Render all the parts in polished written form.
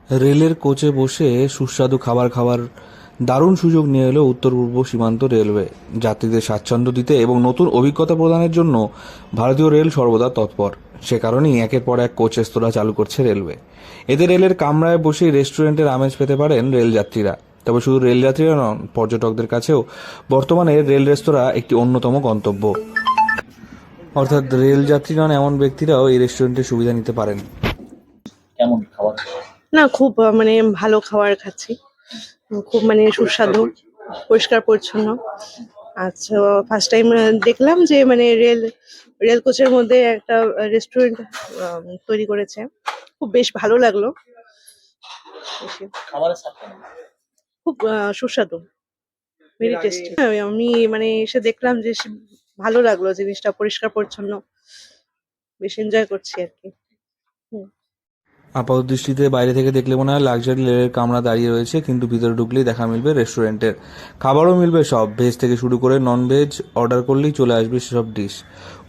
রেলের কোচে বসে সুস্বাদু খাবার খাওয়ার দারুণ সুযোগ নিয়ে এলো উত্তর পূর্ব সীমান্ত রেলওয়ে। যাত্রীদের স্বাচ্ছন্দ্য দিতে এবং নতুন অভিজ্ঞতা প্রদানের জন্য ভারতীয় রেল সর্বদা তৎপর। সে কারণেই একের পর এক কোচ রেস্তোরাঁ চালু করছে রেলওয়ে। এতে রেলের কামরায় বসেই রেস্টুরেন্টের আমেজ পেতে পারেন রেলযাত্রীরা। তবে শুধু রেলযাত্রীরা নন, পর্যটকদের কাছেও বর্তমানে রেল রেস্তোরাঁ একটি অন্যতম গন্তব্য। অর্থাৎ রেলযাত্রী নন এমন ব্যক্তিরাও এই রেস্টুরেন্টের সুবিধা নিতে পারেন। কেমন খাবার? না, খুব ভালো খাবার খাচ্ছি। খুব সুস্বাদু, পরিষ্কার পরিচ্ছন্ন। আচ্ছা, ফার্স্ট টাইম দেখলাম যে রেল কোচের মধ্যে একটা রেস্টুরেন্ট তৈরি করেছে। খুব বেশ ভালো লাগলো। খাবারের স্বাদ কেমন? খুব সুস্বাদু, ভেরি টেস্টি। আমি এসে দেখলাম যে ভালো লাগলো জিনিসটা, পরিষ্কার পরিচ্ছন্ন, বেশ এনজয় করছি আর কি। আপাত দৃষ্টিতে বাইরে থেকে দেখলে মনে হয় লাক্সারি লেনের কামরা দাঁড়িয়ে রয়েছে, কিন্তু ভিতরে ঢুকলেই দেখা মিলবে রেস্টুরেন্টের। খাবারও মিলবে সব, ভেজ থেকে শুরু করে নন ভেজ। অর্ডার করলেই চলে আসবে সেসব ডিশ।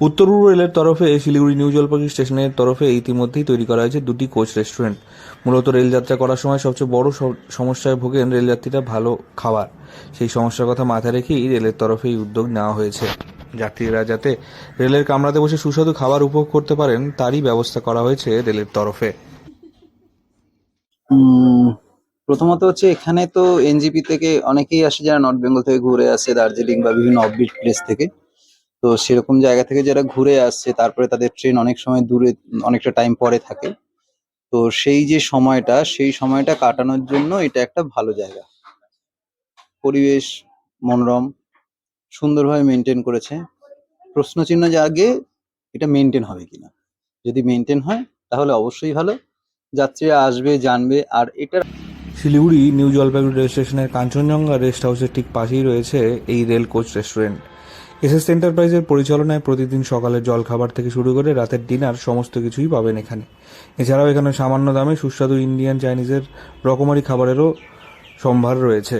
উত্তর পূর্ব রেলের তরফে শিলিগুড়ি নিউ জলপাইগুড়ি স্টেশনের তরফে ইতিমধ্যেই তৈরি করা হয়েছে দুটি কোচ রেস্টুরেন্ট। মূলত রেলযাত্রা করার সময় সবচেয়ে বড় সমস্যায় ভোগেন রেলযাত্রীরা ভালো খাবার। সেই সমস্যার কথা মাথায় রেখেই রেলের তরফে এই উদ্যোগ নেওয়া হয়েছে। যাত্রীরা যাতে রেলের কামরাতে বসে সুস্বাদু খাবার উপভোগ করতে পারেন, তারই ব্যবস্থা করা হয়েছে রেলের তরফে। প্রথমত হচ্ছে, এখানে তো এনজিপি থেকে অনেকেই আসে যারা নর্থ বেঙ্গল থেকে ঘুরে আসে, দার্জিলিং বা বিভিন্ন অফবিট প্লেস থেকে। তো সেরকম জায়গা থেকে যারা ঘুরে আসছে, তারপরে তাদের ট্রেন অনেক সময় দূরে, অনেকটা টাইম পরে থাকে। তো সেই সময়টা কাটানোর জন্য এটা একটা ভালো জায়গা। পরিবেশ মনোরম, সুন্দরভাবে মেনটেন করেছে। প্রশ্নচিহ্ন জাগে এটা মেনটেন হবে কিনা। যদি মেনটেন হয় তাহলে অবশ্যই ভালো, যাত্রীরা আসবে, জানবে। আর এটা শিলিগুড়ি নিউ জলপাইগুড়ি রেল স্টেশনের কাঞ্চনজঙ্ঘা রেস্ট হাউসের ঠিক পাশেই রয়েছে এই রেল কোচ রেস্টুরেন্ট। এসএস এন্টারপ্রাইজের পরিচালনায় প্রতিদিন সকালের জলখাবার থেকে শুরু করে রাতের ডিনার সমস্ত কিছুই পাবেন এখানে। এছাড়াও এখানে সামান্য দামে সুস্বাদু ইন্ডিয়ান, চাইনিজের রকমারি খাবারেরও সম্ভার রয়েছে।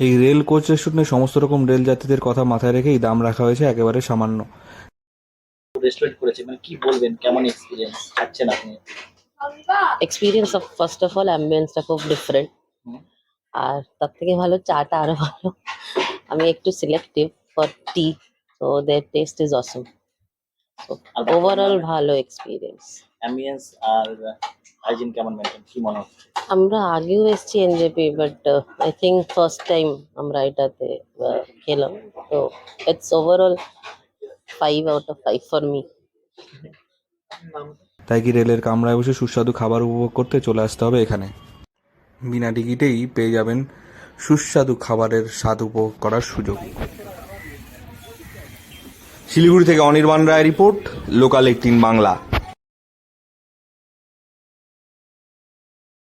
এই রেল কোচ রেস্টুরেন্টে সমস্ত রকম রেল যাত্রীদের কথা মাথায় রেখেই দাম রাখা হয়েছে একেবারে সামান্য। রেস্টুরেন্ট করেছে, কি বলবেন, কেমন এক্সপিরিয়েন্স খাচ্ছেন আপনি? Experience of first of all অ্যাম্বিয়েন্সটা খুব ডিফারেন্ট, আর তার থেকে ভালো চাটা আরো ভালো। আমি একটু selective for tea, so their taste is awesome. So overall ভালো এক্সপিরিয়েন্স। অ্যাম্বিয়েন্স আর হাইজিন কেমন মেনটেন, কি মনে হচ্ছে? আমরা আগেও এসেছি NJP, but I think first time আমরা এটাতে খেলাম। তো it's overall 5 out of 5 for me. তাই কি রেলের কামরায় বসে সুস্বাদু খাবার উপভোগ করতে চলে আসতে হবে এখানে। বিনা টিকিটেই পেয়ে যাবেন সুস্বাদু খাবারের স্বাদ উপভোগ করার সুযোগ। শিলিগুড়ি থেকে অনির্বাণ রায় রিপোর্ট, লোকাল 18 বাংলা।